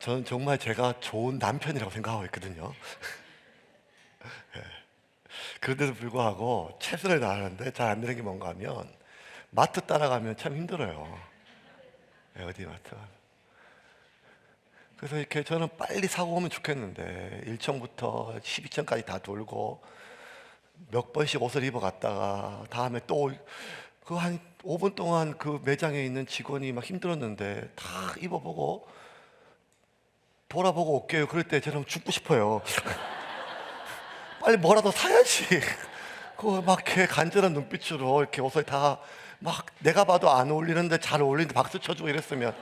저는 정말 제가 좋은 남편이라고 생각하고 있거든요. 그런데도 불구하고 최선을 다하는데 잘 안 되는 게 뭔가 하면 마트 따라가면 참 힘들어요. 어디 마트 가면. 그래서 이렇게 저는 빨리 사고 오면 좋겠는데 1층부터 12층까지 다 돌고 몇 번씩 옷을 입어 갔다가 다음에 또 그 한 5분 동안 그 매장에 있는 직원이 막 힘들었는데 다 입어보고 돌아보고 올게요. 그럴 때 저는 죽고 싶어요. 빨리 뭐라도 사야지. 그거 막 이렇게 간절한 눈빛으로 이렇게 옷을 다 막 내가 봐도 안 어울리는데 잘 어울리는데 박수 쳐주고 이랬으면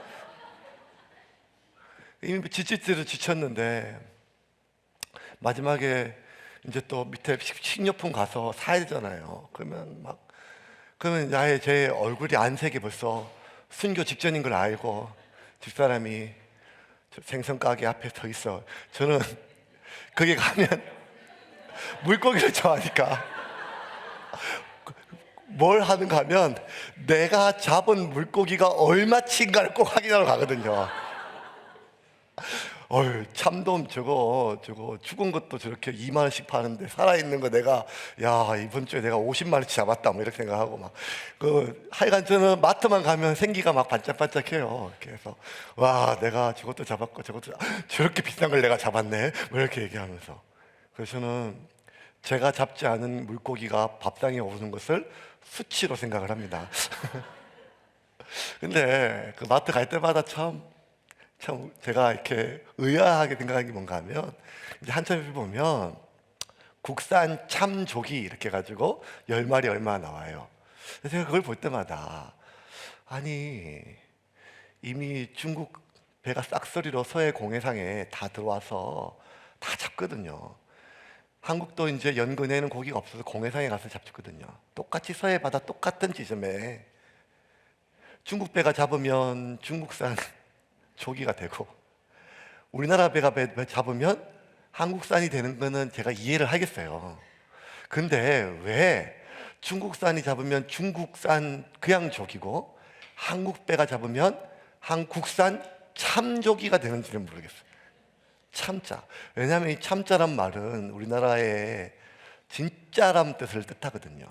이미 지칠 지쳤는데 마지막에 이제 또 밑에 식료품 가서 사야 되잖아요. 그러면 아예 제 얼굴이 안색이 벌써 순교 직전인 걸 알고 집사람이 저 생선 가게 앞에 서 있어. 저는 거기 가면 물고기를 좋아하니까 뭘 하는가 하면 내가 잡은 물고기가 얼마치인가를 꼭 확인하러 가거든요. 참돔 저거 죽은 것도 저렇게 2만 원씩 파는데 살아있는 거 내가 야 이번 주에 내가 50만 원치 잡았다 뭐 이렇게 생각하고 막 하여간 저는 마트만 가면 생기가 막 반짝반짝해요. 그래서 와 내가 저것도 잡았고 저것도 저렇게 비싼 걸 내가 잡았네 뭐 이렇게 얘기하면서 그래서 저는 제가 잡지 않은 물고기가 밥상에 오르는 것을 수치로 생각을 합니다. 근데 그 마트 갈 때마다 참 제가 이렇게 의아하게 생각한 게 뭔가 하면 이제 한참 보면 국산 참조기 이렇게 가지고 10마리 얼마 나와요. 그래서 제가 그걸 볼 때마다 아니 이미 중국 배가 싹소리로 서해 공해상에 다 들어와서 다 잡거든요. 한국도 이제 연근에는 고기가 없어서 공해상에 가서 잡거든요. 똑같이 서해 바다 똑같은 지점에 중국 배가 잡으면 중국산 조기가 되고 우리나라 배가 잡으면 한국산이 되는 거는 제가 이해를 하겠어요. 근데 왜 중국산이 잡으면 중국산 그냥 조기고 한국 배가 잡으면 한국산 참조기가 되는지는 모르겠어요. 참자. 왜냐하면 이 참자란 말은 우리나라의 진짜란 뜻을 뜻하거든요.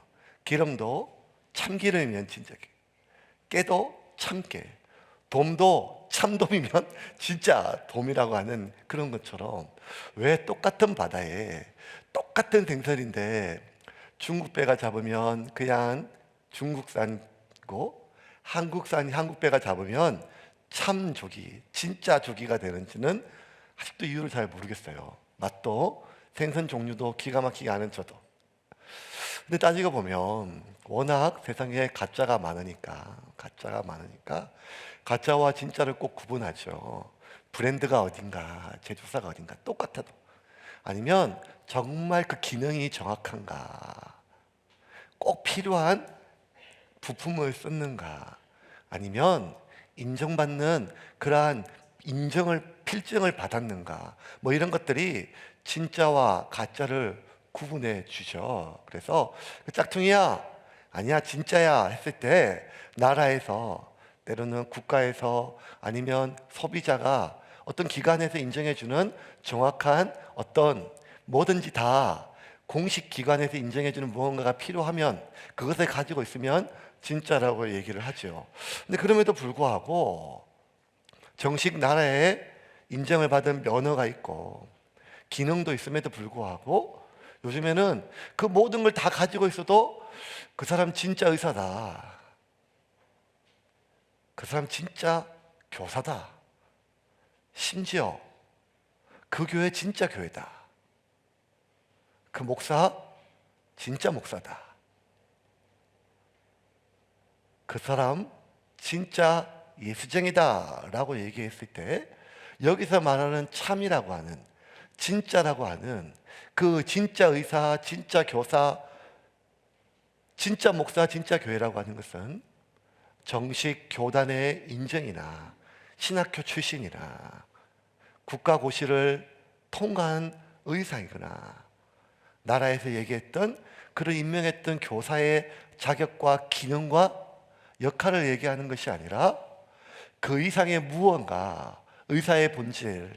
기름도 참기름이면 진짜게, 깨도 참깨, 돔도 참돔이면 진짜 돔이라고 하는 그런 것처럼 왜 똑같은 바다에 똑같은 생선인데 중국 배가 잡으면 그냥 중국산이고 한국산이 한국 배가 잡으면 참조기, 진짜 조기가 되는지는 아직도 이유를 잘 모르겠어요. 맛도 생선 종류도 기가 막히게 아는 저도. 근데 따지고 보면 워낙 세상에 가짜가 많으니까 가짜와 진짜를 꼭 구분하죠. 브랜드가 어딘가, 제조사가 어딘가 똑같아도 아니면 정말 그 기능이 정확한가, 꼭 필요한 부품을 썼는가, 아니면 인정받는 그러한 필증을 받았는가, 뭐 이런 것들이 진짜와 가짜를 구분해 주죠. 그래서 그 짝퉁이야, 아니야, 진짜야 했을 때 나라에서 때로는 국가에서 아니면 소비자가 어떤 기관에서 인정해 주는 정확한 어떤 뭐든지 다 공식 기관에서 인정해 주는 무언가가 필요하면 그것을 가지고 있으면 진짜라고 얘기를 하죠. 근데 그럼에도 불구하고 정식 나라에 인정을 받은 면허가 있고 기능도 있음에도 불구하고 요즘에는 그 모든 걸 다 가지고 있어도 그 사람 진짜 의사다, 그 사람 진짜 교사다, 심지어 그 교회 진짜 교회다, 그 목사 진짜 목사다, 그 사람 진짜 예수쟁이다 라고 얘기했을 때 여기서 말하는 참이라고 하는 진짜라고 하는 그 진짜 의사, 진짜 교사, 진짜 목사, 진짜 교회라고 하는 것은 정식 교단의 인정이나 신학교 출신이나 국가고시를 통과한 의사이거나 나라에서 얘기했던 그를 임명했던 교사의 자격과 기능과 역할을 얘기하는 것이 아니라 그 이상의 무언가 의사의 본질,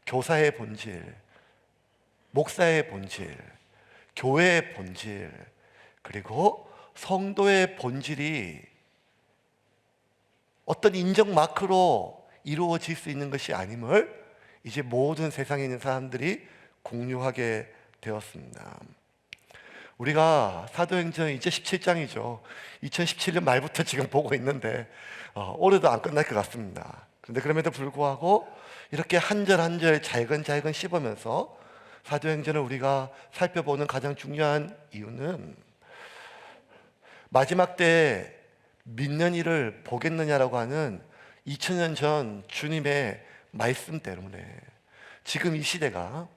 교사의 본질, 목사의 본질, 교회의 본질, 그리고 성도의 본질이 어떤 인정 마크로 이루어질 수 있는 것이 아님을 이제 모든 세상에 있는 사람들이 공유하게 되었습니다. 우리가 사도행전 이제 17장이죠. 2017년 말부터 지금 보고 있는데 올해도 안 끝날 것 같습니다. 그런데 그럼에도 불구하고 이렇게 한 절 한 절 잘근잘근 씹으면서 사도행전을 우리가 살펴보는 가장 중요한 이유는 마지막 때 믿는 이를 보겠느냐라고 하는 2000년 전 주님의 말씀 때문에 지금 이 시대가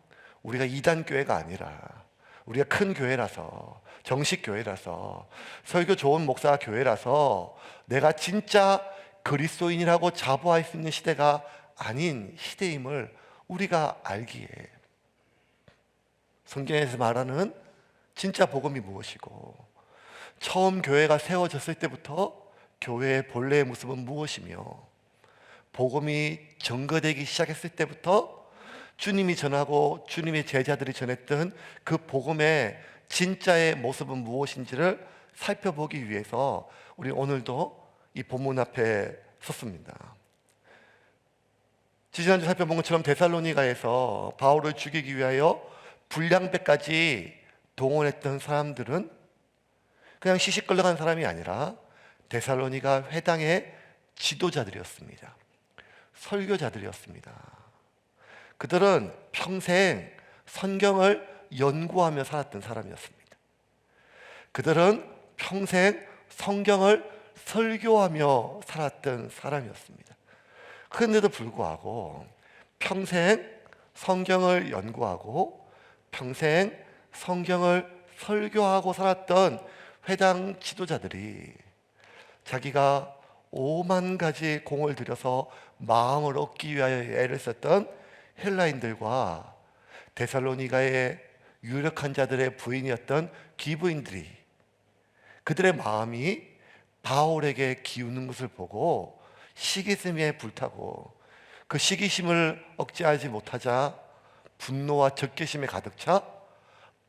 우리가 이단 교회가 아니라 우리가 큰 교회라서, 정식 교회라서, 설교 좋은 목사 교회라서 내가 진짜 그리스도인이라고 자부할 수 있는 시대가 아닌 시대임을 우리가 알기에 성경에서 말하는 진짜 복음이 무엇이고 처음 교회가 세워졌을 때부터 교회의 본래의 모습은 무엇이며 복음이 전거되기 시작했을 때부터 주님이 전하고 주님의 제자들이 전했던 그 복음의 진짜의 모습은 무엇인지를 살펴보기 위해서 우리 오늘도 이 본문 앞에 섰습니다. 지난주 살펴본 것처럼 데살로니가에서 바울을 죽이기 위하여 불량배까지 동원했던 사람들은 그냥 시시껄렁한 사람이 아니라 데살로니가 회당의 지도자들이었습니다. 설교자들이었습니다. 그들은 평생 성경을 연구하며 살았던 사람이었습니다. 그들은 평생 성경을 설교하며 살았던 사람이었습니다. 그런데도 불구하고 평생 성경을 연구하고 평생 성경을 설교하고 살았던 회당 지도자들이 자기가 5만 가지 공을 들여서 마음을 얻기 위하여 애를 썼던 헬라인들과 데살로니가의 유력한 자들의 부인이었던 귀부인들이 그들의 마음이 바울에게 기우는 것을 보고 시기심에 불타고 그 시기심을 억제하지 못하자 분노와 적개심에 가득 차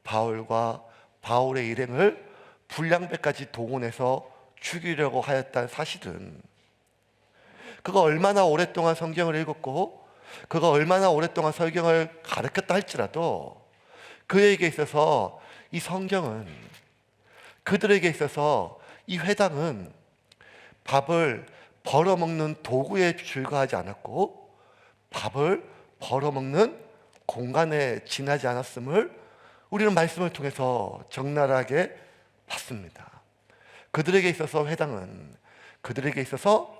바울과 바울의 일행을 불량배까지 동원해서 죽이려고 하였다는 사실은 그가 얼마나 오랫동안 성경을 읽었고 그가 얼마나 오랫동안 성경을 가르쳤다 할지라도 그에게 있어서 이 성경은 그들에게 있어서 이 회당은 밥을 벌어먹는 도구에 불과하지 않았고 밥을 벌어먹는 공간에 지나지 않았음을 우리는 말씀을 통해서 적나라하게 봤습니다. 그들에게 있어서 회당은, 그들에게 있어서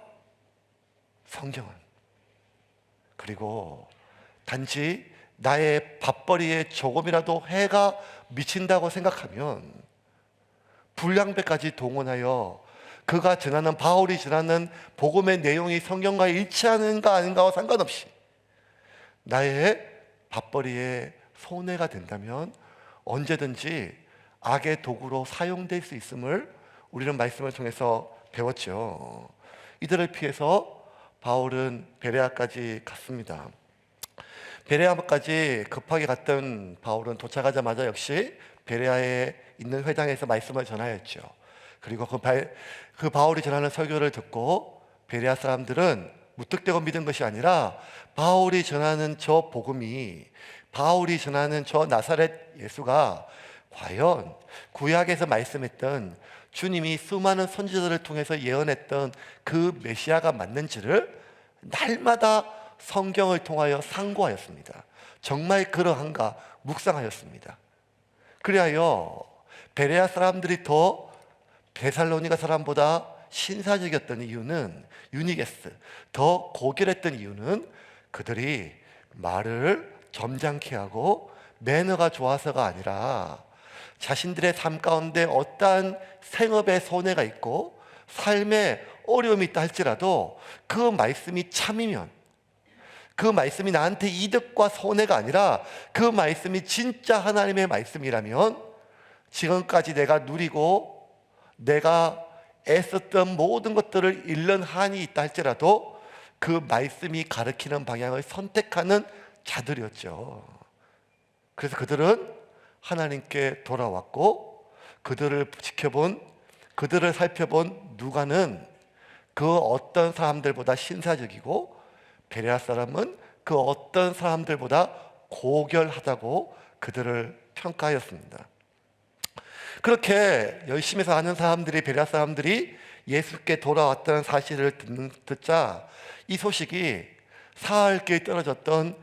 성경은, 그리고 단지 나의 밥벌이에 조금이라도 해가 미친다고 생각하면 불량배까지 동원하여 그가 전하는 바울이 전하는 복음의 내용이 성경과 일치하는가 아닌가와 상관없이 나의 밥벌이에 손해가 된다면 언제든지 악의 도구로 사용될 수 있음을 우리는 말씀을 통해서 배웠죠. 이들을 피해서 바울은 베레아까지 갔습니다. 베레아까지 급하게 갔던 바울은 도착하자마자 역시 베레아에 있는 회당에서 말씀을 전하였죠. 그리고 그 바울이 전하는 설교를 듣고 베레아 사람들은 무턱대고 믿은 것이 아니라 바울이 전하는 저 복음이, 바울이 전하는 저 나사렛 예수가 과연 구약에서 말씀했던 주님이 수많은 선지자들을 통해서 예언했던 그 메시아가 맞는지를 날마다 성경을 통하여 상고하였습니다. 정말 그러한가 묵상하였습니다. 그리하여 베레아 사람들이 더 데살로니가 사람보다 신사적이었던 이유는, 유니게스, 더 고결했던 이유는 그들이 말을 점잖게 하고 매너가 좋아서가 아니라 자신들의 삶 가운데 어떠한 생업에 손해가 있고 삶에 어려움이 있다 할지라도 그 말씀이 참이면, 그 말씀이 나한테 이득과 손해가 아니라 그 말씀이 진짜 하나님의 말씀이라면 지금까지 내가 누리고 내가 애썼던 모든 것들을 잃는 한이 있다 할지라도 그 말씀이 가르치는 방향을 선택하는 자들이었죠. 그래서 그들은 하나님께 돌아왔고 그들을 지켜본, 그들을 살펴본 누가는 그 어떤 사람들보다 신사적이고 베레아 사람은 그 어떤 사람들보다 고결하다고 그들을 평가하였습니다. 그렇게 열심히 사는 사람들이, 베레아 사람들이 예수께 돌아왔다는 사실을 듣자 이 소식이 사흘길 떨어졌던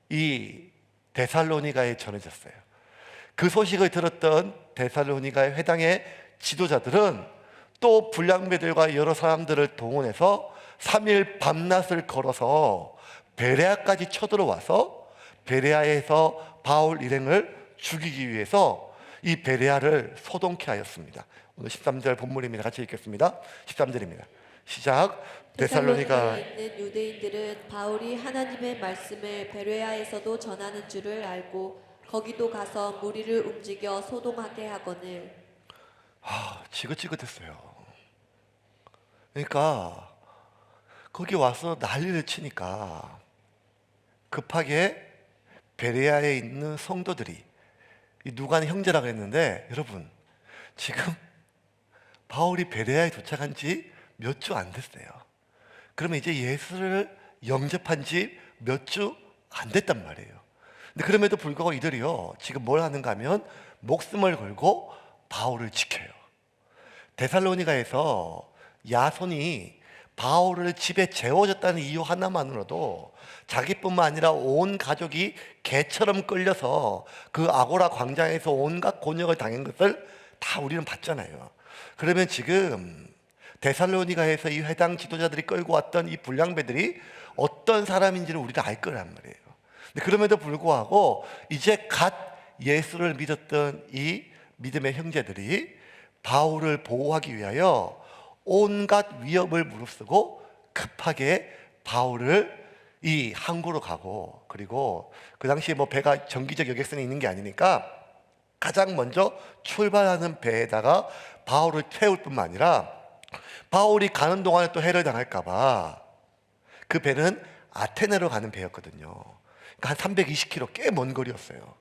이 데살로니가에 전해졌어요. 그 소식을 들었던 데살로니가의 회당의 지도자들은 또 불량배들과 여러 사람들을 동원해서 3일 밤낮을 걸어서 베레아까지 쳐들어와서 베레아에서 바울 일행을 죽이기 위해서 이 베레아를 소동케 하였습니다. 오늘 13절 본문입니다. 같이 읽겠습니다. 13절입니다. 시작. 데살로니가에 있는 유대인들은 바울이 하나님의 말씀을 베레아에서도 전하는 줄을 알고 거기도 가서 무리를 움직여 소동하게 하거늘. 지긋지긋했어요. 그러니까 거기 와서 난리를 치니까 급하게 베레아에 있는 성도들이, 이 누가는 형제라고 했는데 여러분 지금 바울이 베레아에 도착한 지 몇 주 안 됐어요. 그러면 이제 예수를 영접한 지 몇 주 안 됐단 말이에요. 근데 그럼에도 불구하고 이들이요 지금 뭘 하는가 하면 목숨을 걸고 바울을 지켜요. 데살로니가에서 야손이 바울을 집에 재워줬다는 이유 하나만으로도 자기뿐만 아니라 온 가족이 개처럼 끌려서 그 아고라 광장에서 온갖 곤욕을 당한 것을 다 우리는 봤잖아요. 그러면 지금 데살로니가에서 이 회당 지도자들이 끌고 왔던 이 불량배들이 어떤 사람인지를 우리가 알 거란 말이에요. 근데 그럼에도 불구하고 이제 갓 예수를 믿었던 이 믿음의 형제들이 바울을 보호하기 위하여 온갖 위협을 무릅쓰고 급하게 바울을 이 항구로 가고, 그리고 그 당시에 뭐 배가 정기적 여객선이 있는 게 아니니까 가장 먼저 출발하는 배에다가 바울을 태울 뿐만 아니라 바울이 가는 동안에 또 해를 당할까봐 그 배는 아테네로 가는 배였거든요. 그러니까 한 320km, 꽤 먼 거리였어요.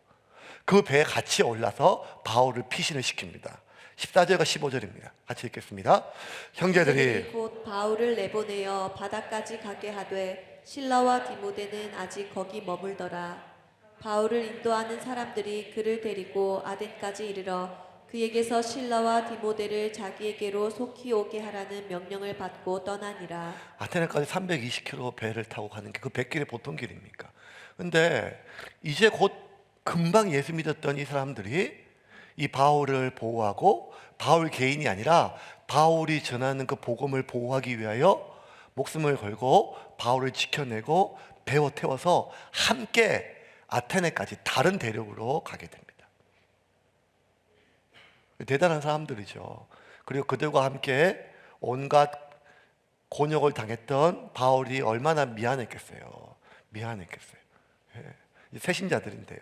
그 배에 같이 올라서 바울을 피신을 시킵니다. 14절과 15절입니다. 같이 읽겠습니다. 형제들이 곧 바울을 내보내어 바다까지 가게 하되 실라와 디모데는 아직 거기 머물더라. 바울을 인도하는 사람들이 그를 데리고 아덴까지 이르러 그에게서 실라와 디모데를 자기에게로 속히 오게 하라는 명령을 받고 떠나니라. 아테네까지 320km 배를 타고 가는 게 그 백길이 보통 길입니까? 근데 이제 곧 금방 예수 믿었던 이 사람들이 이 바울을 보호하고 바울 개인이 아니라 바울이 전하는 그 복음을 보호하기 위하여 목숨을 걸고 바울을 지켜내고 배워 태워서 함께 아테네까지 다른 대륙으로 가게 됩니다. 대단한 사람들이죠. 그리고 그들과 함께 온갖 곤욕을 당했던 바울이 얼마나 미안했겠어요. 미안했겠어요. 예. 새신자들인데요.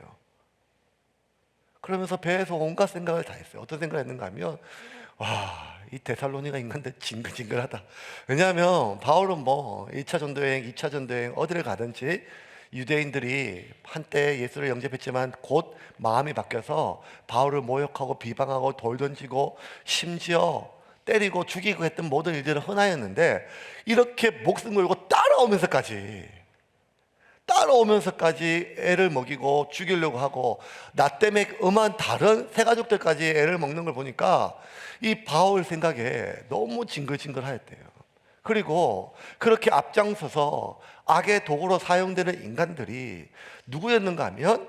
그러면서 배에서 온갖 생각을 다 했어요. 어떤 생각을 했는가 하면 와, 이 데살로니가 인간들 징글징글하다. 왜냐하면 바울은 뭐 1차 전도여행, 2차 전도여행 어디를 가든지 유대인들이 한때 예수를 영접했지만 곧 마음이 바뀌어서 바울을 모욕하고 비방하고 돌 던지고 심지어 때리고 죽이고 했던 모든 일들은 흔하였는데 이렇게 목숨 걸고 따라오면서까지 애를 먹이고 죽이려고 하고 나 때문에 음한 다른 새 가족들까지 애를 먹는 걸 보니까 이 바울 생각에 너무 징글징글하였대요. 그리고 그렇게 앞장서서 악의 도구로 사용되는 인간들이 누구였는가 하면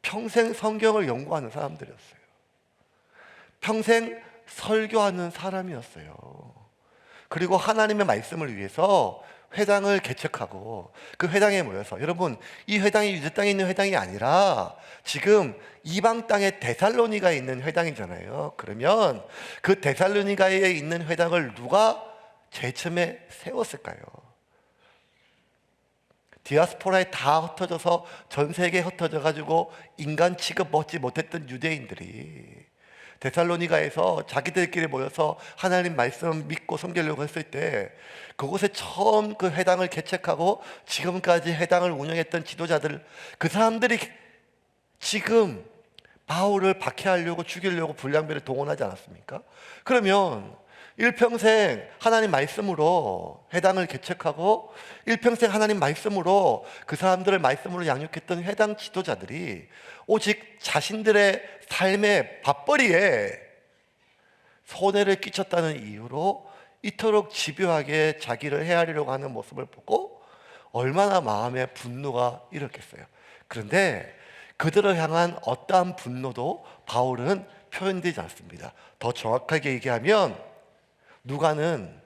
평생 성경을 연구하는 사람들이었어요. 평생 설교하는 사람이었어요. 그리고 하나님의 말씀을 위해서 회당을 개척하고 그 회당에 모여서, 여러분 이 회당이 유대 땅에 있는 회당이 아니라 지금 이방 땅에 데살로니가에 있는 회당이잖아요. 그러면 그 데살로니가에 있는 회당을 누가 제일 처음에 세웠을까요? 디아스포라에 다 흩어져서 전 세계에 흩어져 가지고 인간 취급 받지 못했던 유대인들이 데살로니가에서 자기들끼리 모여서 하나님 말씀 믿고 섬기려고 했을 때 그곳에 처음 그 회당을 개척하고 지금까지 회당을 운영했던 지도자들, 그 사람들이 지금 바울을 박해하려고 죽이려고 불량배를 동원하지 않았습니까? 그러면 일평생 하나님 말씀으로 회당을 개척하고 일평생 하나님 말씀으로 그 사람들을 말씀으로 양육했던 회당 지도자들이 오직 자신들의 삶의 밥벌이에 손해를 끼쳤다는 이유로 이토록 집요하게 자기를 헤아리려고 하는 모습을 보고 얼마나 마음에 분노가 일었겠어요. 그런데 그들을 향한 어떠한 분노도 바울은 표현되지 않습니다. 더 정확하게 얘기하면 누가는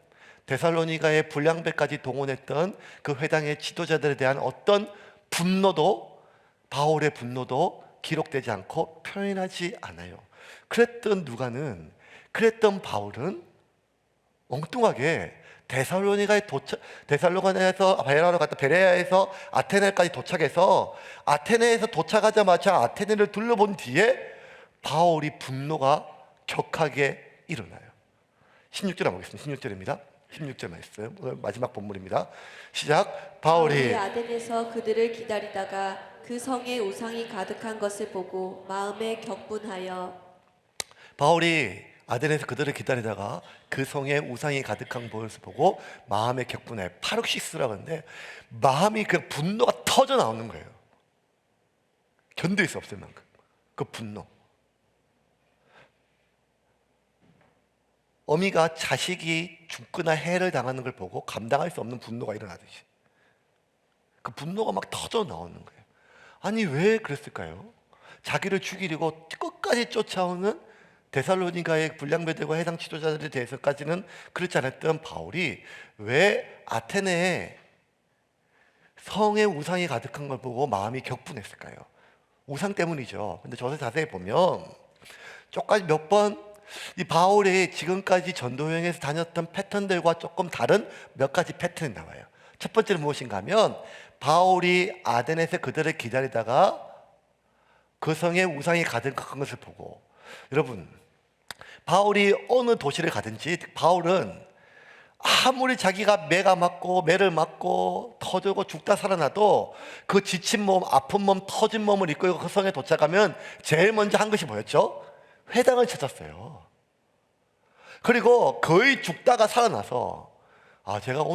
데살로니가의 불량배까지 동원했던 그 회당의 지도자들에 대한 어떤 분노도, 바울의 분노도 기록되지 않고 표현하지 않아요. 그랬던 누가는, 그랬던 바울은 엉뚱하게 데살로니가에서 베레아로 갔다 베레아에서 아테네까지 도착해서 아테네에서 도착하자마자 아테네를 둘러본 뒤에 바울이 분노가 격하게 일어나요. 16절 한번 보겠습니다. 16절입니다. 16절 말씀, 오늘 마지막 본문입니다. 시작. 바울이 아덴에서 그들을 기다리다가 그 성에 우상이 가득한 것을 보고 마음에 격분하여. 바울이 아덴에서 그들을 기다리다가 그 성에 우상이 가득한 것을 보고 마음에 격분해. 파룩시스라고 하는데 마음이 그냥 분노가 터져 나오는 거예요. 견딜 수 없을 만큼 그 분노. 어미가 자식이 죽거나 해를 당하는 걸 보고 감당할 수 없는 분노가 일어나듯이 그 분노가 막 터져 나오는 거예요. 아니 왜 그랬을까요? 자기를 죽이려고 끝까지 쫓아오는 데살로니가의 불량배들과 해당 지도자들에 대해서까지는 그렇지 않았던 바울이 왜 아테네에 성에 우상이 가득한 걸 보고 마음이 격분했을까요? 우상 때문이죠. 근데 저서 자세히 보면 쪽까지 몇 번 이 바울이 지금까지 전도여행에서 다녔던 패턴들과 조금 다른 몇 가지 패턴이 나와요. 첫 번째는 무엇인가 하면 바울이 아덴에서 그들을 기다리다가 그 성에 우상이 가득한 것을 보고, 여러분 바울이 어느 도시를 가든지 바울은 아무리 자기가 매를 맞고 터지고 죽다 살아나도 그 지친 몸, 아픈 몸, 터진 몸을 이끌고 그 성에 도착하면 제일 먼저 한 것이 뭐였죠? 회당을 찾았어요. 그리고 거의 죽다가 살아나서 제가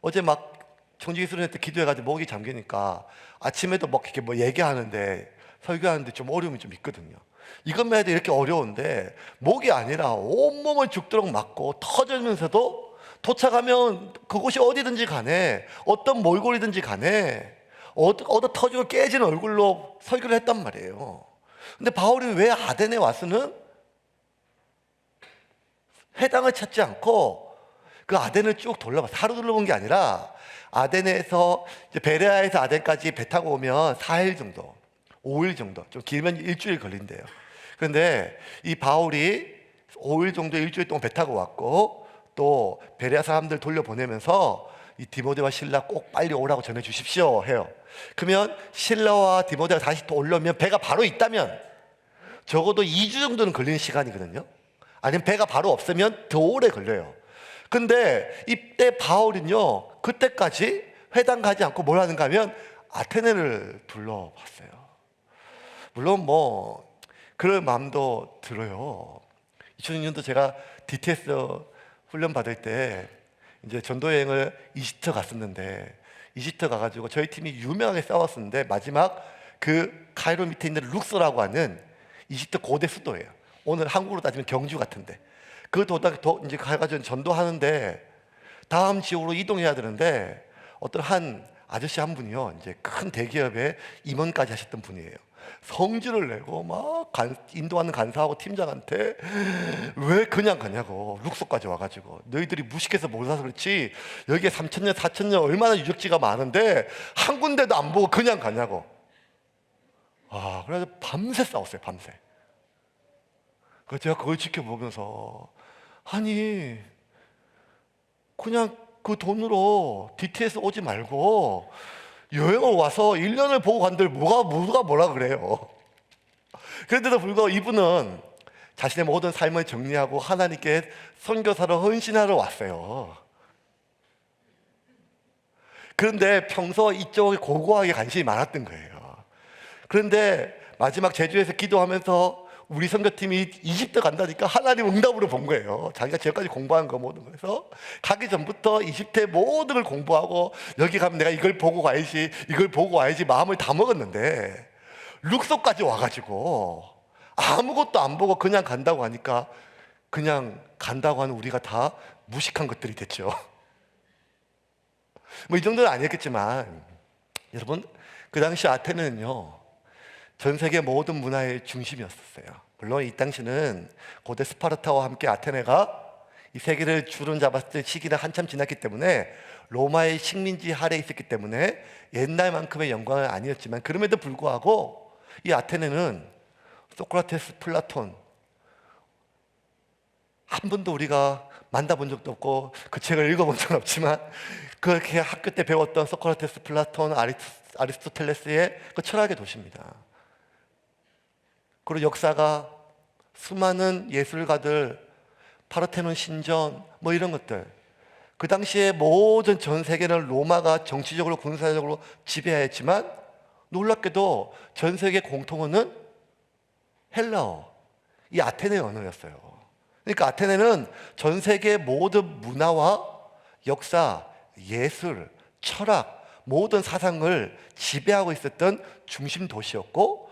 어제 막 청지기술회 때 기도해가지고 목이 잠기니까 아침에도 막 이렇게 뭐 얘기하는데 설교하는데 좀 어려움이 좀 있거든요. 이것만 해도 이렇게 어려운데 목이 아니라 온몸을 죽도록 맞고 터지면서도 도착하면 그곳이 어디든지 간에 어떤 몰골이든지 간에 얻어 터지고 깨진 얼굴로 설교를 했단 말이에요. 근데 바울이 왜 아덴에 와서는 회당을 찾지 않고 그 아덴을 쭉 둘러봤어요. 하루 둘러본 게 아니라 아덴에서 이제 베레아에서 아덴까지 배 타고 오면 4일 정도, 5일 정도, 좀 길면 일주일 걸린대요. 그런데 이 바울이 5일 정도, 일주일 동안 배 타고 왔고 또 베레아 사람들 돌려보내면서 이 디모데와 실라 꼭 빨리 오라고 전해 주십시오 해요. 그러면 실라와 디모데가 다시 또 올라오면 배가 바로 있다면 적어도 2주 정도는 걸리는 시간이거든요. 아니면 배가 바로 없으면 더 오래 걸려요. 근데 이때 바울은요, 그때까지 회당 가지 않고 뭘 하는가 하면 아테네를 둘러봤어요. 물론 뭐 그럴 마음도 들어요. 2006년도 제가 DTS 훈련 받을 때 이제 전도여행을 이집트 갔었는데, 이집트 가가지고 저희 팀이 유명하게 싸웠었는데 마지막 그 카이로 밑에 있는 룩소라고 하는 이집트 고대 수도예요. 오늘 한국으로 따지면 경주 같은데 그 이제 가가지고 전도하는데 다음 지역으로 이동해야 되는데 어떤 한 아저씨 한 분이요, 이제 큰 대기업의 임원까지 하셨던 분이에요. 성질을 내고 막 인도하는 간사하고 팀장한테 왜 그냥 가냐고, 룩소까지 와가지고 너희들이 무식해서 몰라서 그렇지 여기에 3,000년 4,000년 얼마나 유적지가 많은데 한 군데도 안 보고 그냥 가냐고. 그래서 밤새 싸웠어요. 밤새. 그래서 제가 그걸 지켜보면서 아니 그냥 그 돈으로 DTS 오지 말고 여행을 와서 1년을 보고 간들 뭐가 뭐라 그래요. 그런데도 불구하고 이분은 자신의 모든 삶을 정리하고 하나님께 선교사로 헌신하러 왔어요. 그런데 평소 이쪽에 고고하게 관심이 많았던 거예요. 그런데 마지막 제주에서 기도하면서 우리 선교팀이 20대 간다니까 하나님 응답으로 본 거예요. 자기가 지금까지 공부한 거 모든 거에서 가기 전부터 20대 모든 걸 공부하고 여기 가면 내가 이걸 보고 가야지, 이걸 보고 와야지 마음을 다 먹었는데 룩소까지 와가지고 아무것도 안 보고 그냥 간다고 하니까 그냥 간다고 하는 우리가 다 무식한 것들이 됐죠. 뭐 이 정도는 아니었겠지만 여러분, 그 당시 아테네는요 전 세계 모든 문화의 중심이었어요. 물론 이 당시는 고대 스파르타와 함께 아테네가 이 세계를 주름잡았을 시기는 한참 지났기 때문에 로마의 식민지 아래에 있었기 때문에 옛날만큼의 영광은 아니었지만 그럼에도 불구하고 이 아테네는 소크라테스, 플라톤 한 번도 우리가 만나본 적도 없고 그 책을 읽어본 적은 없지만 그렇게 학교 때 배웠던 소크라테스, 플라톤, 아리스토텔레스의 그 철학의 도시입니다. 그리고 역사가 수많은 예술가들, 파르테논 신전 뭐 이런 것들, 그 당시에 모든 전 세계는 로마가 정치적으로 군사적으로 지배했지만 놀랍게도 전 세계 공통어는 헬라어, 이 아테네 언어였어요. 그러니까 아테네는 전 세계 모든 문화와 역사, 예술, 철학, 모든 사상을 지배하고 있었던 중심 도시였고,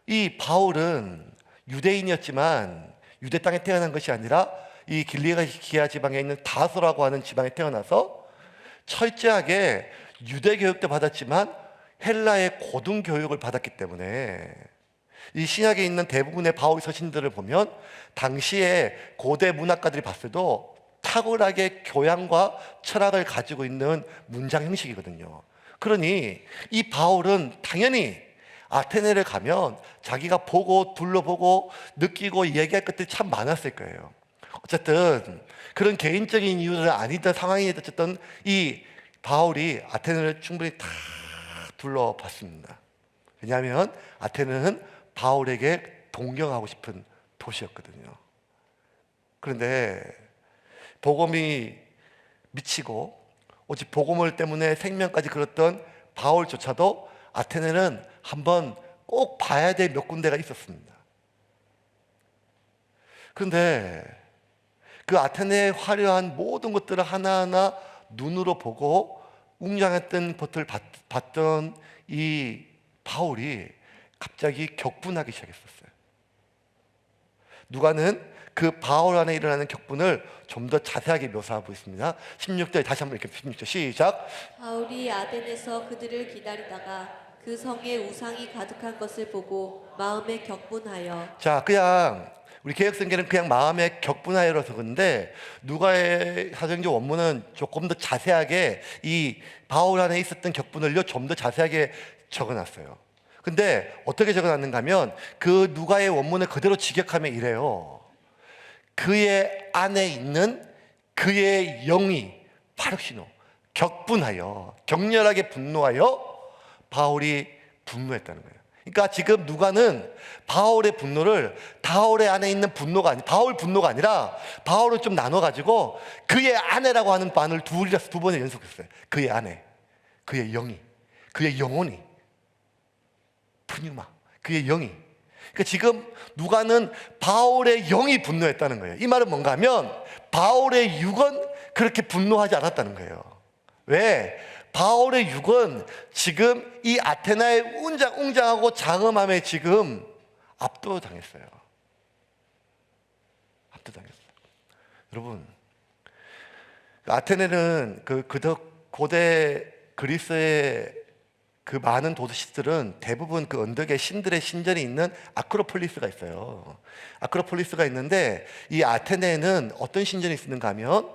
이 바울은 유대인이었지만 유대 땅에 태어난 것이 아니라 이 길리기아 지방에 있는 다소라고 하는 지방에 태어나서 철저하게 유대 교육도 받았지만 헬라의 고등 교육을 받았기 때문에 이 신약에 있는 대부분의 바울 서신들을 보면 당시에 고대 문학가들이 봤을 때도 탁월하게 교양과 철학을 가지고 있는 문장 형식이거든요. 그러니 이 바울은 당연히 아테네를 가면 자기가 보고 둘러보고 느끼고 얘기할 것들이 참 많았을 거예요. 어쨌든 그런 개인적인 이유는 아니던 상황이 어쨌든 이 바울이 아테네를 충분히 다 둘러봤습니다. 왜냐하면 아테네는 바울에게 동경하고 싶은 도시였거든요. 그런데 복음이 미치고 오직 복음을 때문에 생명까지 걸었던 바울조차도 아테네는 한번 꼭 봐야 될 몇 군데가 있었습니다. 그런데 그 아테네의 화려한 모든 것들을 하나하나 눈으로 보고 웅장했던 것들을 봤던 이 바울이 갑자기 격분하기 시작했었어요. 누가는 그 바울 안에 일어나는 격분을 좀 더 자세하게 묘사하고 있습니다. 16절 다시 한번 이렇게 16절 시작. 바울이 아덴에서 그들을 기다리다가 그 성에 우상이 가득한 것을 보고 마음에 격분하여. 자, 그냥 우리 개혁성경은 그냥 마음에 격분하여라서 그런데 누가의 사정적 원문은 조금 더 자세하게 이 바울 안에 있었던 격분을요 좀 더 자세하게 적어놨어요. 근데 어떻게 적어놨는가 하면 그 누가의 원문을 그대로 직역하면 이래요. 그의 안에 있는 그의 영이 파르시노 격분하여, 격렬하게 분노하여 바울이 분노했다는 거예요. 그러니까 지금 누가는 바울의 분노를 바울의 안에 있는 분노가 아니, 바울 분노가 아니라 바울을 좀 나눠가지고 그의 아내라고 하는 반을 두 번에 연속했어요. 그의 아내, 그의 영이, 그의 영혼이, 푸뉴마, 그의 영이. 그러니까 지금 누가는 바울의 영이 분노했다는 거예요. 이 말은 뭔가 하면 바울의 육은 그렇게 분노하지 않았다는 거예요. 왜? 바울의 육은 지금 이 아테나의 웅장하고 장엄함에 지금 압도당했어요. 압도당했어요. 여러분, 아테네는 그 고대 그리스의 그 많은 도시들은 대부분 그 언덕에 신들의 신전이 있는 아크로폴리스가 있어요. 아크로폴리스가 있는데 이 아테네에는 어떤 신전이 있는가 하면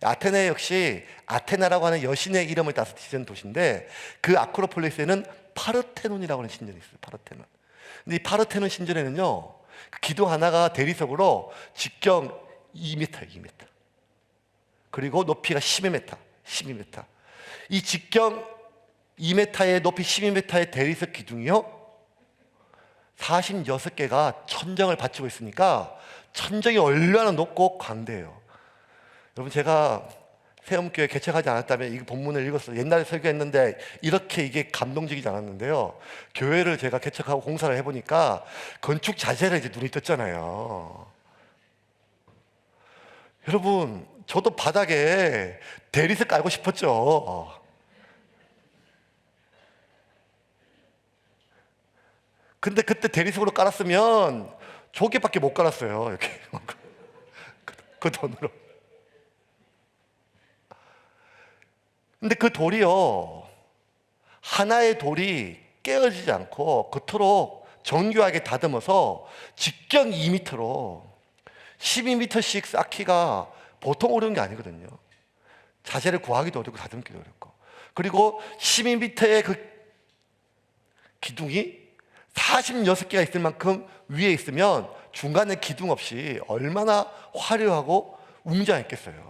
아테네 역시 아테나라고 하는 여신의 이름을 따서 지은 도시인데 그 아크로폴리스에는 파르테논이라고 하는 신전이 있어요. 파르테논. 근데 이 파르테논 신전에는요 기도 하나가 대리석으로 직경 2m, 2m 그리고 높이가 12m, 12m. 이 직경 2m의 높이 12m의 대리석 기둥이요 46개가 천정을 받치고 있으니까 천정이 얼마나 높고 광대해요. 여러분, 제가 세움교회 개척하지 않았다면 이 본문을 읽었어요. 옛날에 설교했는데 이렇게 이게 감동적이지 않았는데요. 교회를 제가 개척하고 공사를 해보니까 건축 자재를 이제 눈이 떴잖아요. 여러분, 저도 바닥에 대리석 깔고 싶었죠. 근데 그때 대리석으로 깔았으면 조개밖에 못 깔았어요. 이렇게 그 돈으로. 근데 그 돌이요, 하나의 돌이 깨어지지 않고 그토록 정교하게 다듬어서 직경 2m로 12m씩 쌓기가 보통 어려운 게 아니거든요. 자재를 구하기도 어렵고 다듬기도 어렵고, 그리고 12m의 그 기둥이 46개가 있을 만큼 위에 있으면 중간에 기둥 없이 얼마나 화려하고 웅장했겠어요.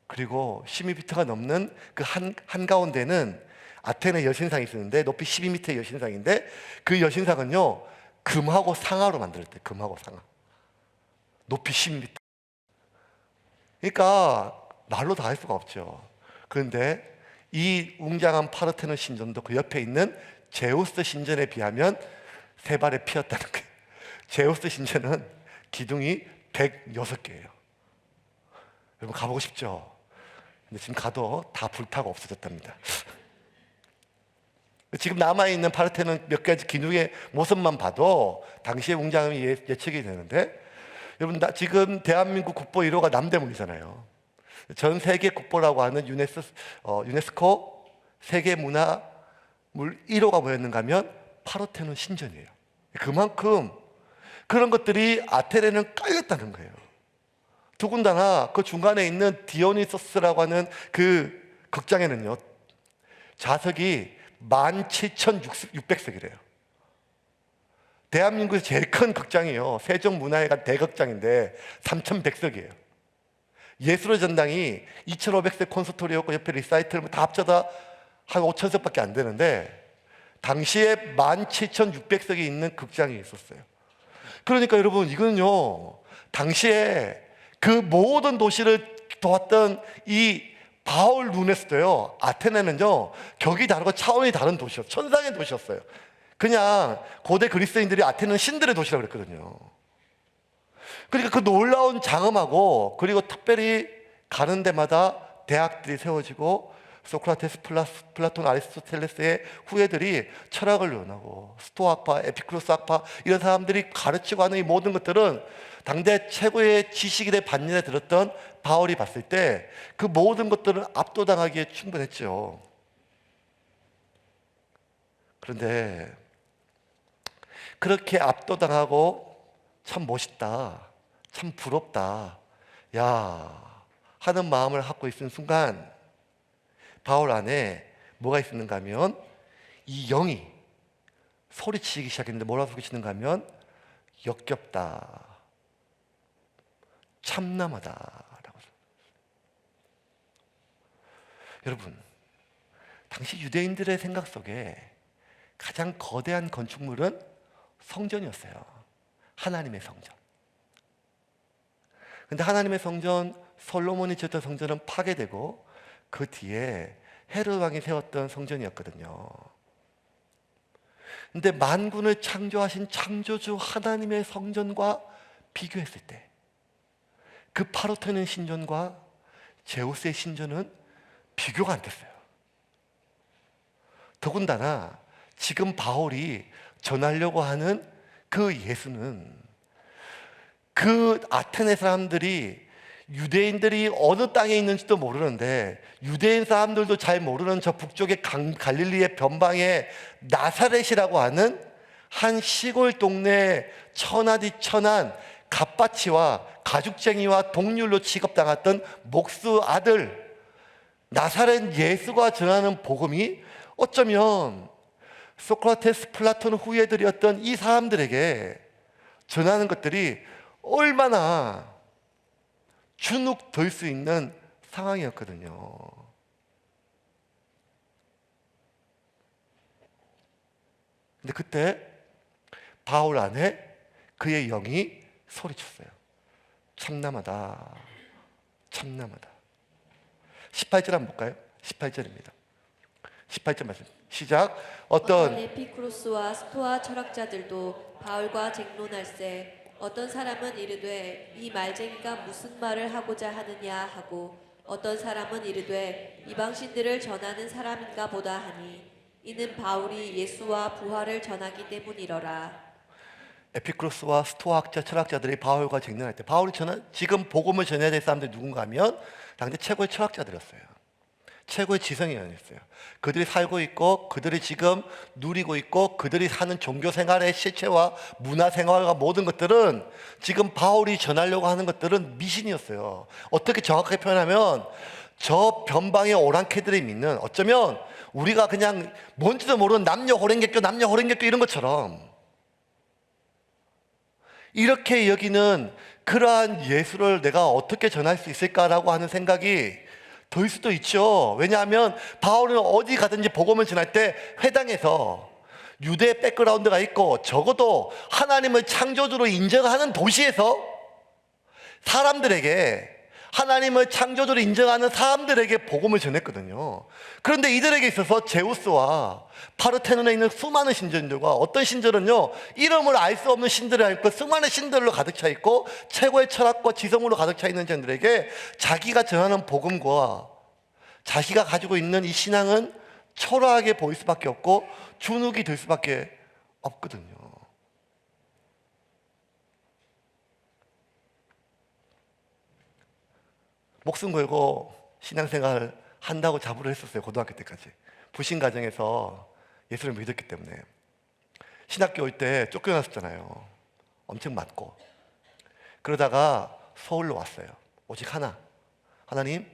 그리고 12m가 넘는 그 한가운데는 아테네 여신상이 있었는데, 높이 12m의 여신상인데, 그 여신상은요, 금하고 상아로 만들었대요. 금하고 상아. 높이 12m. 그러니까 말로 다 할 수가 없죠. 그런데 이 웅장한 파르테논 신전도 그 옆에 있는 제우스 신전에 비하면 세 발에 피었다는 거예요. 제우스 신전은 기둥이 106개예요. 여러분, 가보고 싶죠? 근데 지금 가도 다 불타고 없어졌답니다. 지금 남아있는 파르테논 몇 가지 기둥의 모습만 봐도 당시의 웅장함이 예측이 되는데, 여러분, 지금 대한민국 국보 1호가 남대문이잖아요. 전 세계 국보라고 하는 유네스코 세계문화물 1호가 뭐였는가 하면 파르테논 신전이에요. 그만큼 그런 것들이 아테네는 깔렸다는 거예요. 더군다나 그 중간에 있는 디오니소스라고 하는 그 극장에는요, 좌석이 17,600석이래요. 대한민국에서 제일 큰 극장이요, 세종문화회관 대극장인데 3,100석이에요. 예술의 전당이 2,500석 콘서토리였고 옆에 리사이틀 다 합쳐다 한 5,000석밖에 안 되는데, 당시에 17,600석이 있는 극장이 있었어요. 그러니까 여러분, 이거는요, 당시에 그 모든 도시를 도왔던 이 바울 루네스도요, 아테네는요, 격이 다르고 차원이 다른 도시였어요. 천상의 도시였어요. 그냥 고대 그리스인들이 아테네는 신들의 도시라고 그랬거든요. 그러니까 그 놀라운 장엄하고, 그리고 특별히 가는 데마다 대학들이 세워지고, 소크라테스, 플라톤, 아리스토텔레스의 후예들이 철학을 연하고, 스토아파, 에피쿠로스 학파, 이런 사람들이 가르치고 하는 이 모든 것들은 당대 최고의 지식인의 반열에 들었던 바울이 봤을 때 그 모든 것들은 압도당하기에 충분했죠. 그런데 그렇게 압도당하고 참 멋있다, 참 부럽다, 야 하는 마음을 갖고 있는 순간, 바울 안에 뭐가 있었는가 하면 이 영이 소리치기 시작했는데, 뭐라고 소리치는가 하면 역겹다, 참남하다라고. 여러분, 당시 유대인들의 생각 속에 가장 거대한 건축물은 성전이었어요. 하나님의 성전. 근데 하나님의 성전, 솔로몬이 지었던 성전은 파괴되고 그 뒤에 헤롯 왕이 세웠던 성전이었거든요. 근데 만군을 창조하신 창조주 하나님의 성전과 비교했을 때 그 파르테논 신전과 제우스의 신전은 비교가 안 됐어요. 더군다나 지금 바울이 전하려고 하는 그 예수는, 그 아테네 사람들이, 유대인들이 어느 땅에 있는지도 모르는데, 유대인 사람들도 잘 모르는 저 북쪽의 갈릴리의 변방의 나사렛이라고 하는 한 시골 동네에 천하디 천한 갑바치와 가죽쟁이와 동률로 취급당했던 목수 아들 나사렛 예수가 전하는 복음이 어쩌면 소크라테스, 플라톤 후예들이었던 이 사람들에게 전하는 것들이 얼마나 주눅들 수 있는 상황이었거든요. 근데 그때 바울 안에 그의 영이 소리쳤어요. 참남하다. 참남하다. 18절 한번 볼까요? 18절입니다. 18절 말씀 시작. 어떤 에피쿠로스와 스토아 철학자들도 바울과 쟁론할세 어떤 사람은 이르되 이 말쟁이가 무슨 말을 하고자 하느냐 하고 어떤 사람은 이르되 이방신들을 전하는 사람인가 보다 하니 이는 바울이 예수와 부활을 전하기 때문이러라. 에피쿠로스와 스토아학자 철학자들이 바울과 쟁론할 때 바울이 지금 복음을 전해야 될 사람들이 누군가 하면 당대 최고의 철학자들이었어요. 최고의 지성인이었어요. 그들이 살고 있고 그들이 지금 누리고 있고 그들이 사는 종교 생활의 실체와 문화 생활과 모든 것들은 지금 바울이 전하려고 하는 것들은 미신이었어요. 어떻게 정확하게 표현하면 저 변방의 오랑캐들이 믿는 어쩌면 우리가 그냥 뭔지도 모르는 남녀 호랭개교 이런 것처럼 이렇게 여기는 그러한 예수를 내가 어떻게 전할 수 있을까라고 하는 생각이 들 수도 있죠. 왜냐하면 바울은 어디 가든지 복음을 전할 때 회당에서 유대 백그라운드가 있고 적어도 하나님을 창조주로 인정하는 도시에서 사람들에게 하나님을 창조주로 인정하는 사람들에게 복음을 전했거든요. 그런데 이들에게 있어서 제우스와 파르테논에 있는 수많은 신전들과 어떤 신전은요 이름을 알 수 없는 신들을 알고 수많은 신들로 가득 차 있고 최고의 철학과 지성으로 가득 차 있는 자들에게 자기가 전하는 복음과 자기가 가지고 있는 이 신앙은 초라하게 보일 수밖에 없고 주눅이 들 수밖에 없거든요. 목숨 걸고 신앙생활 한다고 자부를 했었어요. 고등학교 때까지. 부신 가정에서 예수를 믿었기 때문에. 신학교 올 때 쫓겨났었잖아요. 엄청 맞고. 그러다가 서울로 왔어요. 오직 하나. 하나님,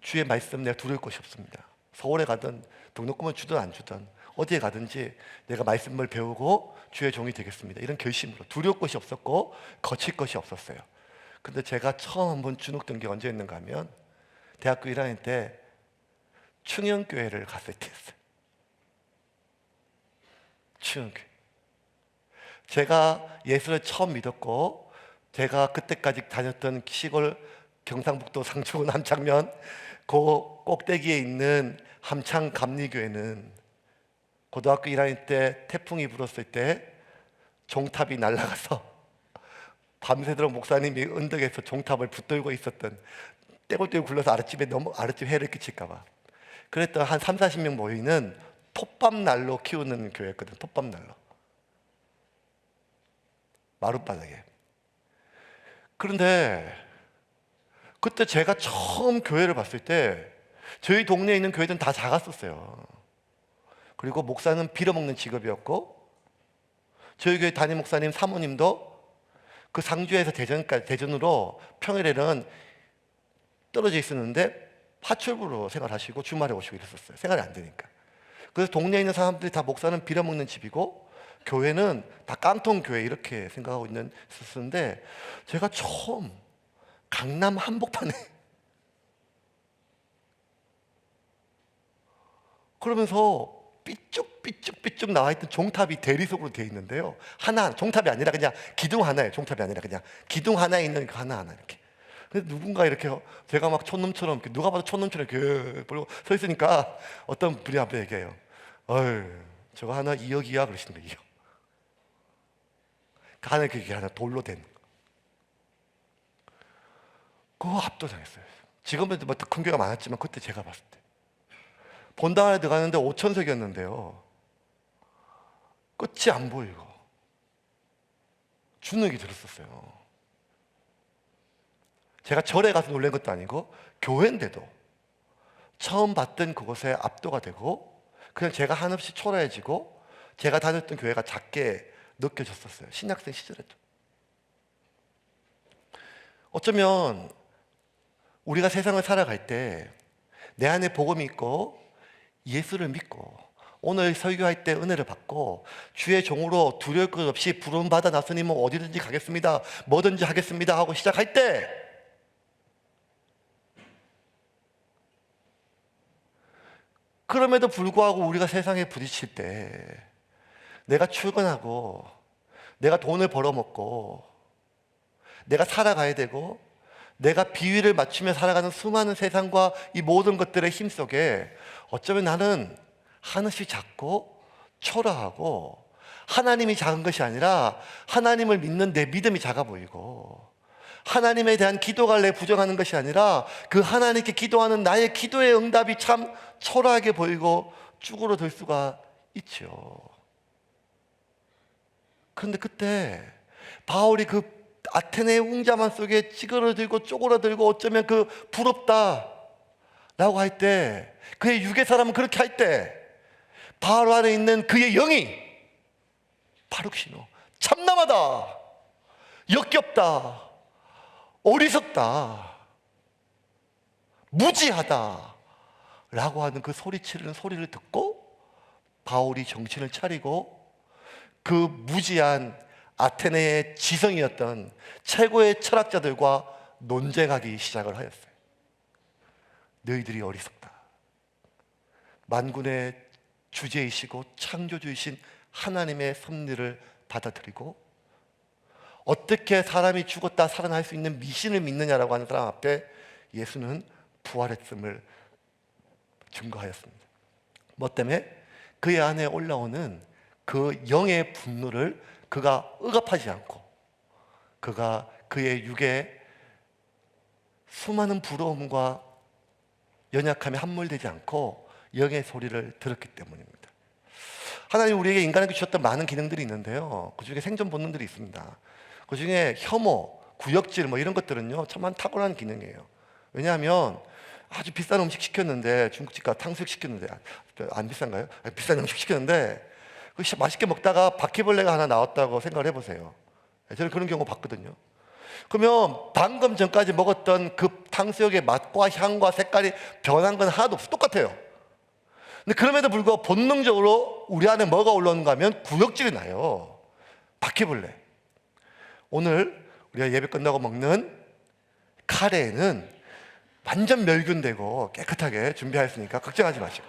주의 말씀 내가 두려울 것이 없습니다. 서울에 가든 등록금을 주든 안 주든 어디에 가든지 내가 말씀을 배우고 주의 종이 되겠습니다. 이런 결심으로 두려울 것이 없었고 거칠 것이 없었어요. 근데 제가 처음 한번 주눅든 게 언제였는가 하면 대학교 1학년 때 충영교회를 갔을 때였어요. 충영교회. 제가 예수를 처음 믿었고 제가 그때까지 다녔던 시골 경상북도 상주군 함창면 그 꼭대기에 있는 함창 감리교회는 고등학교 1학년 때 태풍이 불었을 때 종탑이 날아가서 밤새도록 목사님이 언덕에서 종탑을 붙들고 있었던 떼굴떼굴 굴러서 아랫집에 해를 끼칠까봐 그랬던 한 30-40명 모이는 톱밥난로 키우는 교회였거든. 톱밥난로 마룻바닥에. 그런데 그때 제가 처음 교회를 봤을 때 저희 동네에 있는 교회들은 다 작았었어요. 그리고 목사는 빌어먹는 직업이었고 저희 교회 담임 목사님 사모님도 그 상주에서 대전으로 평일에는 떨어져 있었는데 파출부로 생활하시고 주말에 오시고 이랬었어요. 생활이 안 되니까. 그래서 동네에 있는 사람들이 다 목사는 빌어먹는 집이고 교회는 다 깡통교회 이렇게 생각하고 있었는데 제가 처음 강남 한복판에 그러면서 삐쭉삐쭉 나와있던 종탑이 대리석으로 되어 있는데요. 하나, 종탑이 아니라 그냥 기둥 하나예요. 종탑이 아니라 그냥 기둥 하나에 있는 그 하나하나 이렇게. 그래서 누군가 이렇게 제가 막 촌놈처럼 누가 봐도 촌놈처럼 이렇게 보고 서 있으니까 어떤 분이 앞에 얘기해요. 어이, 저거 하나 2억이야 그러시는 거예요. 2억. 그 하나 그게 하나 돌로 된. 그거 압도당했어요. 지금은 뭐 큰 교회가 많았지만 그때 제가 봤을 때. 본당 안에 들어가는데 5천석이었는데요. 끝이 안 보이고 주눅이 들었었어요. 제가 절에 가서 놀란 것도 아니고 교회인데도 처음 봤던 그곳에 압도가 되고 그냥 제가 한없이 초라해지고 제가 다녔던 교회가 작게 느껴졌었어요. 신학생 시절에도. 어쩌면 우리가 세상을 살아갈 때 내 안에 복음이 있고 예수를 믿고 오늘 설교할 때 은혜를 받고 주의 종으로 두려울 것 없이 부름받아 나서니 뭐 어디든지 가겠습니다. 뭐든지 하겠습니다 하고 시작할 때 그럼에도 불구하고 우리가 세상에 부딪힐 때 내가 출근하고 내가 돈을 벌어먹고 내가 살아가야 되고 내가 비위를 맞추며 살아가는 수많은 세상과 이 모든 것들의 힘 속에 어쩌면 나는 하늘이 작고 초라하고 하나님이 작은 것이 아니라 하나님을 믿는 내 믿음이 작아 보이고 하나님에 대한 기도가 내 부정하는 것이 아니라 그 하나님께 기도하는 나의 기도의 응답이 참 초라하게 보이고 쭈그러들 수가 있죠. 그런데 그때 바울이 그 아테네의 웅자만 속에 찌그러들고 쪼그러들고 어쩌면 그 부럽다 라고 할 때, 그의 유괴 사람은 그렇게 할 때 바울 안에 있는 그의 영이 파룩시노, 참남하다, 역겹다, 어리석다, 무지하다 라고 하는 그 소리치는 소리를 듣고 바울이 정신을 차리고 그 무지한 아테네의 지성이었던 최고의 철학자들과 논쟁하기 시작을 하였어요. 너희들이 어리석다. 만군의 주제이시고 창조주이신 하나님의 섭리를 받아들이고 어떻게 사람이 죽었다 살아날 수 있는 미신을 믿느냐라고 하는 사람 앞에 예수는 부활했음을 증거하였습니다. 뭐 때문에? 그의 안에 올라오는 그 영의 분노를 그가 억압하지 않고 그가 그의 육의 수많은 부러움과 연약함에 함몰되지 않고 영의 소리를 들었기 때문입니다. 하나님 우리에게 인간에게 주셨던 많은 기능들이 있는데요, 그 중에 생존 본능들이 있습니다. 그 중에 혐오, 구역질 뭐 이런 것들은요 참 탁월한 기능이에요. 왜냐하면 아주 비싼 음식 시켰는데, 중국집 가 탕수육 시켰는데, 안 비싼가요? 비싼 음식 시켰는데 맛있게 먹다가 바퀴벌레가 하나 나왔다고 생각을 해보세요. 저는 그런 경우 봤거든요. 그러면 방금 전까지 먹었던 그 탕수육의 맛과 향과 색깔이 변한 건 하나도 없어. 똑같아요. 근데 그럼에도 불구하고 본능적으로 우리 안에 뭐가 올라오는가 하면 구역질이 나요. 바퀴벌레. 오늘 우리가 예배 끝나고 먹는 카레는 완전 멸균되고 깨끗하게 준비하였으니까 걱정하지 마시고,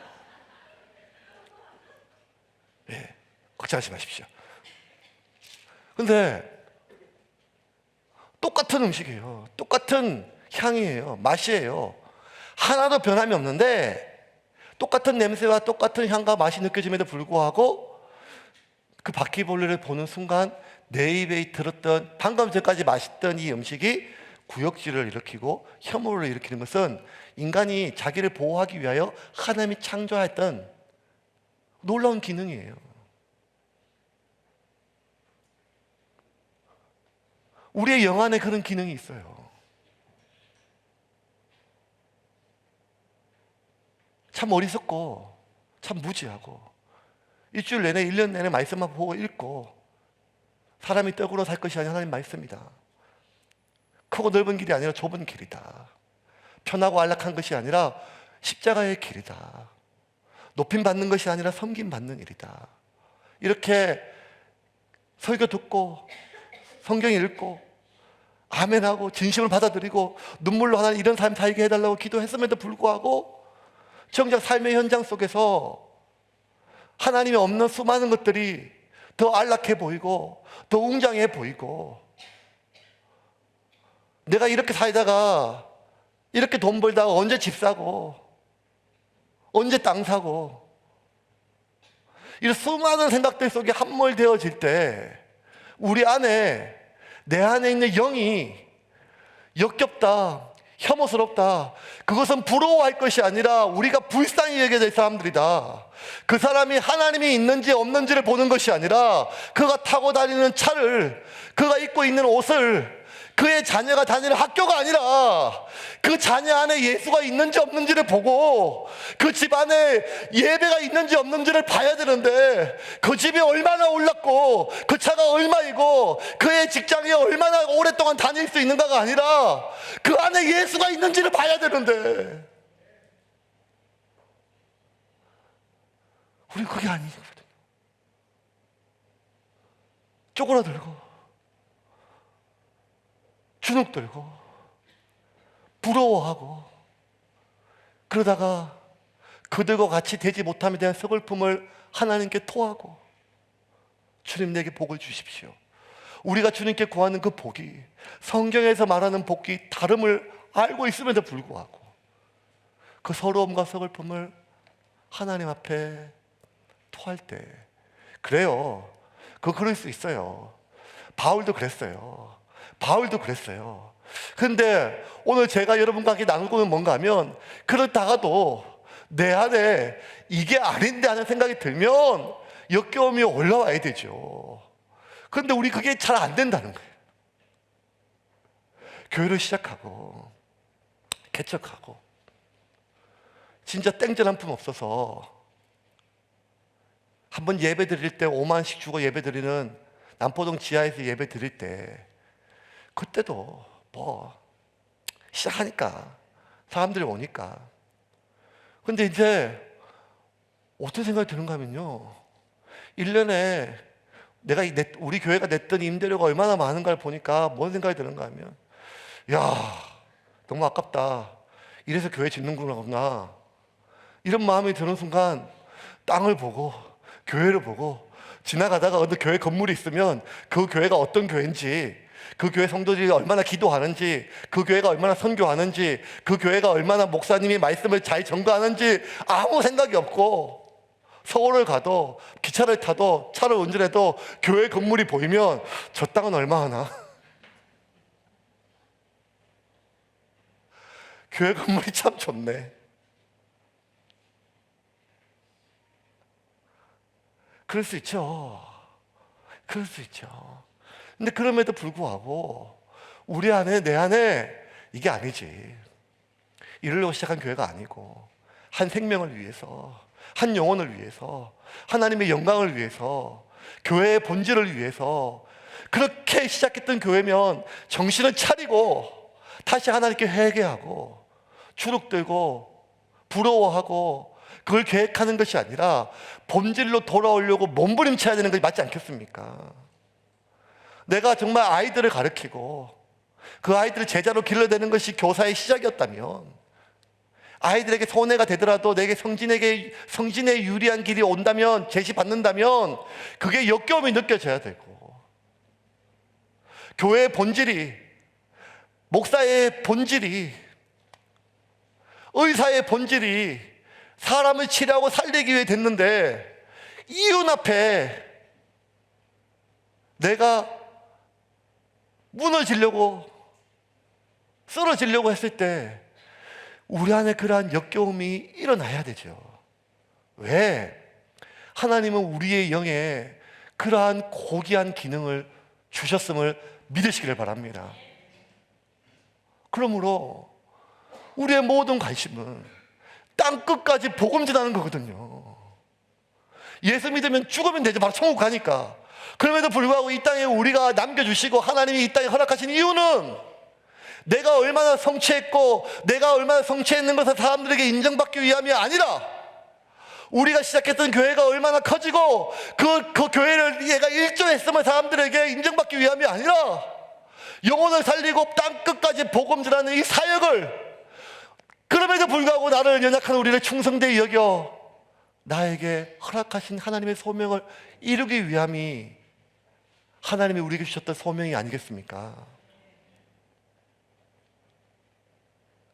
예, 걱정하지 마십시오. 근데 똑같은 음식이에요. 똑같은 향이에요. 맛이에요. 하나도 변함이 없는데 똑같은 냄새와 똑같은 향과 맛이 느껴짐에도 불구하고 그 바퀴벌레를 보는 순간 내 입에 들었던 방금 전까지 맛있던 이 음식이 구역질을 일으키고 혐오를 일으키는 것은 인간이 자기를 보호하기 위하여 하나님이 창조했던 놀라운 기능이에요. 우리의 영 안에 그런 기능이 있어요. 참 어리석고 참 무지하고 일주일 내내 1년 내내 말씀만 보고 읽고 사람이 떡으로 살 것이 아니라 하나님 말씀이다. 크고 넓은 길이 아니라 좁은 길이다. 편하고 안락한 것이 아니라 십자가의 길이다. 높임 받는 것이 아니라 섬김 받는 일이다. 이렇게 설교 듣고 성경 읽고 아멘하고 진심을 받아들이고 눈물로 하나님 이런 삶 살게 해달라고 기도했음에도 불구하고 정작 삶의 현장 속에서 하나님이 없는 수많은 것들이 더 안락해 보이고 더 웅장해 보이고, 내가 이렇게 살다가 이렇게 돈 벌다가 언제 집 사고 언제 땅 사고, 이런 수많은 생각들 속에 함몰되어질 때 우리 안에, 내 안에 있는 영이 역겹다, 혐오스럽다, 그것은 부러워할 것이 아니라 우리가 불쌍히 여겨야 될 사람들이다. 그 사람이 하나님이 있는지 없는지를 보는 것이 아니라 그가 타고 다니는 차를, 그가 입고 있는 옷을, 그의 자녀가 다니는 학교가 아니라 그 자녀 안에 예수가 있는지 없는지를 보고 그 집 안에 예배가 있는지 없는지를 봐야 되는데, 그 집이 얼마나 올랐고 그 차가 얼마이고 그의 직장에 얼마나 오랫동안 다닐 수 있는가가 아니라 그 안에 예수가 있는지를 봐야 되는데 우린 그게 아니거든요. 쪼그라들고 주눅 들고 부러워하고 그러다가 그들과 같이 되지 못함에 대한 서글픔을 하나님께 토하고, 주님 내게 복을 주십시오. 우리가 주님께 구하는 그 복이, 성경에서 말하는 복이 다름을 알고 있음에도 불구하고 그 서러움과 서글픔을 하나님 앞에 토할 때, 그래요, 그럴 수 있어요. 바울도 그랬어요. 근데 오늘 제가 여러분과 함께 나누고는 뭔가 하면, 그렇다가도 내 안에 이게 아닌데 하는 생각이 들면 역겨움이 올라와야 되죠. 그런데 우리 그게 잘 안 된다는 거예요. 교회를 시작하고 개척하고 진짜 땡전 한 푼 없어서 한번 예배 드릴 때 5만씩 주고 예배 드리는 남포동 지하에서 예배 드릴 때, 그때도 뭐 시작하니까 사람들이 오니까. 근데 이제 어떤 생각이 드는가 하면요, 1년에 내가 우리 교회가 냈던 임대료가 얼마나 많은가를 보니까 뭔 생각이 드는가 하면, 야, 너무 아깝다, 이래서 교회 짓는구나, 이런 마음이 드는 순간 땅을 보고 교회를 보고, 지나가다가 어느 교회 건물이 있으면 그 교회가 어떤 교회인지, 그 교회 성도들이 얼마나 기도하는지, 그 교회가 얼마나 선교하는지, 그 교회가 얼마나 목사님이 말씀을 잘 전가하는지 아무 생각이 없고, 서울을 가도 기차를 타도 차를 운전해도 교회 건물이 보이면 저 땅은 얼마 하나? 교회 건물이 참 좋네. 그럴 수 있죠. 근데 그럼에도 불구하고 우리 안에, 내 안에 이게 아니지. 이러려고 시작한 교회가 아니고, 한 생명을 위해서, 한 영혼을 위해서, 하나님의 영광을 위해서, 교회의 본질을 위해서 그렇게 시작했던 교회면 정신을 차리고 다시 하나님께 회개하고 주눅들고 부러워하고 그걸 계획하는 것이 아니라 본질로 돌아오려고 몸부림쳐야 되는 것이 맞지 않겠습니까? 내가 정말 아이들을 가르치고 그 아이들을 제자로 길러내는 것이 교사의 시작이었다면, 아이들에게 손해가 되더라도 내게 성진에 유리한 길이 온다면, 제시받는다면 그게 역겨움이 느껴져야 되고, 교회의 본질이, 목사의 본질이, 의사의 본질이 사람을 치료하고 살리기 위해 됐는데, 이윤 앞에 내가 무너지려고, 쓰러지려고 했을 때 우리 안에 그러한 역겨움이 일어나야 되죠. 왜? 하나님은 우리의 영에 그러한 고귀한 기능을 주셨음을 믿으시기를 바랍니다. 그러므로 우리의 모든 관심은 땅끝까지 복음 전하는 거거든요. 예수 믿으면 죽으면 되죠. 바로 천국 가니까. 그럼에도 불구하고 이 땅에 우리가 남겨주시고 하나님이 이 땅에 허락하신 이유는, 내가 얼마나 성취했고 내가 얼마나 성취했는 것을 사람들에게 인정받기 위함이 아니라, 우리가 시작했던 교회가 얼마나 커지고 그 교회를 얘가 일조했음을 사람들에게 인정받기 위함이 아니라, 영혼을 살리고 땅끝까지 복음 전하는 이 사역을, 그럼에도 불구하고 나를 연약한 우리를 충성되이 여겨 나에게 허락하신 하나님의 소명을 이루기 위함이 하나님이 우리에게 주셨던 소명이 아니겠습니까?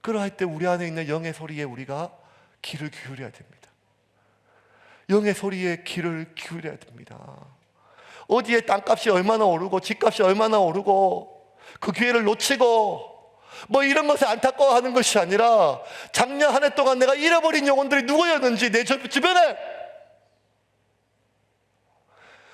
그러할 때 우리 안에 있는 영의 소리에 우리가 귀를 기울여야 됩니다. 영의 소리에 귀를 기울여야 됩니다. 어디에 땅값이 얼마나 오르고 집값이 얼마나 오르고 그 기회를 놓치고 뭐 이런 것에 안타까워하는 것이 아니라, 작년 한 해 동안 내가 잃어버린 영혼들이 누구였는지, 내 주변에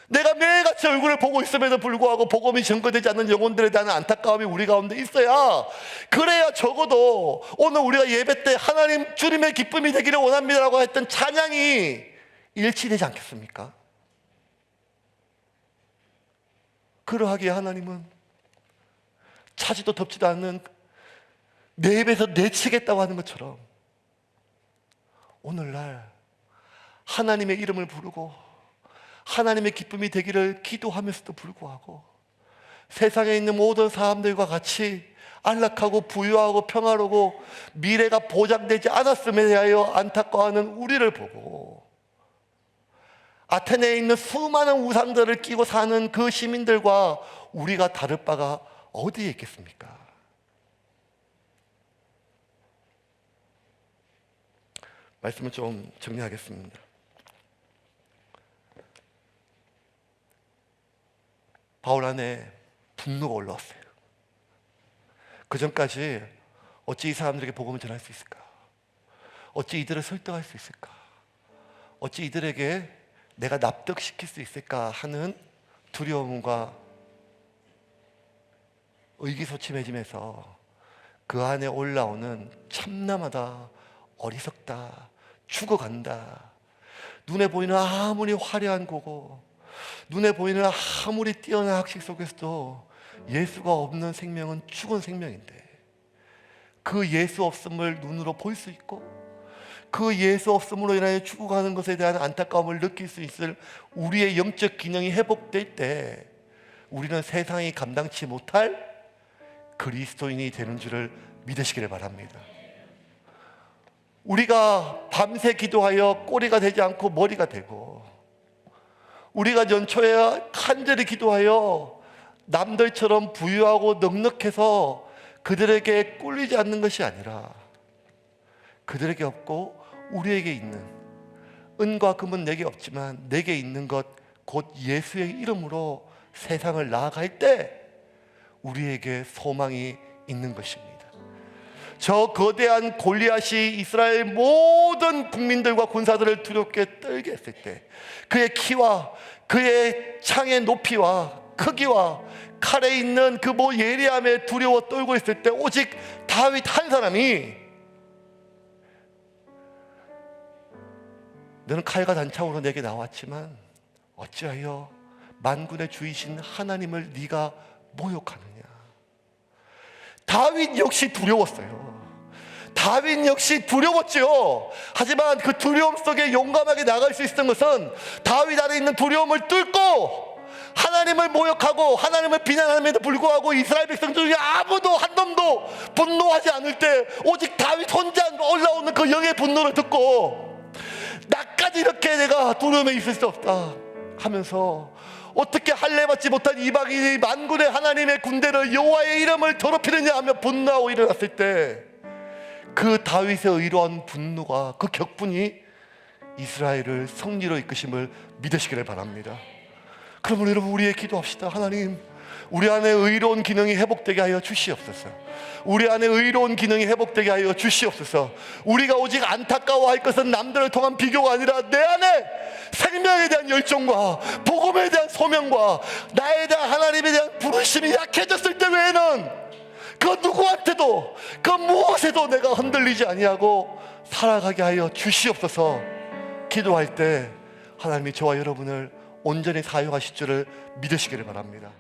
내가 매일같이 얼굴을 보고 있음에도 불구하고 복음이 전거되지 않는 영혼들에 대한 안타까움이 우리 가운데 있어야, 그래야 적어도 오늘 우리가 예배 때 하나님 주님의 기쁨이 되기를 원합니다라고 했던 찬양이 일치되지 않겠습니까? 그러하기에 하나님은 차지도 덥지도 않는 내 입에서 내치겠다고 하는 것처럼, 오늘날 하나님의 이름을 부르고 하나님의 기쁨이 되기를 기도하면서도 불구하고 세상에 있는 모든 사람들과 같이 안락하고 부유하고 평화로고 미래가 보장되지 않았음에 대하여 안타까워하는 우리를 보고, 아테네에 있는 수많은 우상들을 끼고 사는 그 시민들과 우리가 다를 바가 어디에 있겠습니까? 말씀을 좀 정리하겠습니다. 바울 안에 분노가 올라왔어요. 그 전까지 어찌 이 사람들에게 복음을 전할 수 있을까? 어찌 이들을 설득할 수 있을까? 어찌 이들에게 내가 납득시킬 수 있을까 하는 두려움과 의기소침해짐에서 그 안에 올라오는 참남하다, 어리석다, 죽어간다, 눈에 보이는 아무리 화려한 거고 눈에 보이는 아무리 뛰어난 학식 속에서도 예수가 없는 생명은 죽은 생명인데, 그 예수 없음을 눈으로 볼 수 있고 그 예수 없음으로 인하여 죽어가는 것에 대한 안타까움을 느낄 수 있을 우리의 영적 기능이 회복될 때 우리는 세상이 감당치 못할 그리스도인이 되는 줄을 믿으시기를 바랍니다. 우리가 밤새 기도하여 꼬리가 되지 않고 머리가 되고, 우리가 연초에 간절히 기도하여 남들처럼 부유하고 넉넉해서 그들에게 꿀리지 않는 것이 아니라, 그들에게 없고 우리에게 있는, 은과 금은 내게 없지만 내게 있는 것 곧 예수의 이름으로 세상을 나아갈 때 우리에게 소망이 있는 것입니다. 저 거대한 골리앗이 이스라엘 모든 국민들과 군사들을 두렵게 떨게 했을 때, 그의 키와 그의 창의 높이와 크기와 칼에 있는 그 예리함에 두려워 떨고 있을 때 오직 다윗 한 사람이 너는 칼과 단창으로 내게 나왔지만 어찌하여 만군의 주이신 하나님을 네가 모욕하느냐. 다윗 역시 두려웠어요. 다윗 역시 두려웠죠. 하지만 그 두려움 속에 용감하게 나갈 수 있었던 것은 다윗 안에 있는 두려움을 뚫고 하나님을 모욕하고 하나님을 비난함에도 불구하고 이스라엘 백성 중에 아무도 한 놈도 분노하지 않을 때 오직 다윗 혼자 올라오는 그 영의 분노를 듣고 나까지 이렇게 내가 두려움에 있을 수 없다 하면서 어떻게 할례 받지 못한 이방인이 만군의 하나님의 군대를 여호와의 이름을 더럽히느냐 하며 분노하고 일어났을 때 그 다윗의 의로운 분노가, 그 격분이 이스라엘을 승리로 이끄심을 믿으시기를 바랍니다. 그러면 여러분, 우리의 기도합시다. 하나님, 우리 안에 의로운 기능이 회복되게 하여 주시옵소서. 우리 안에 의로운 기능이 회복되게 하여 주시옵소서. 우리가 오직 안타까워할 것은 남들을 통한 비교가 아니라 내 안에 생명에 대한 열정과 복음에 대한 소명과 나에 대한 하나님에 대한 부르심이 약해졌을 때 외에는 그 누구한테도 그 무엇에도 내가 흔들리지 아니하고 살아가게 하여 주시옵소서. 기도할 때 하나님이 저와 여러분을 온전히 사용하실 줄을 믿으시기를 바랍니다.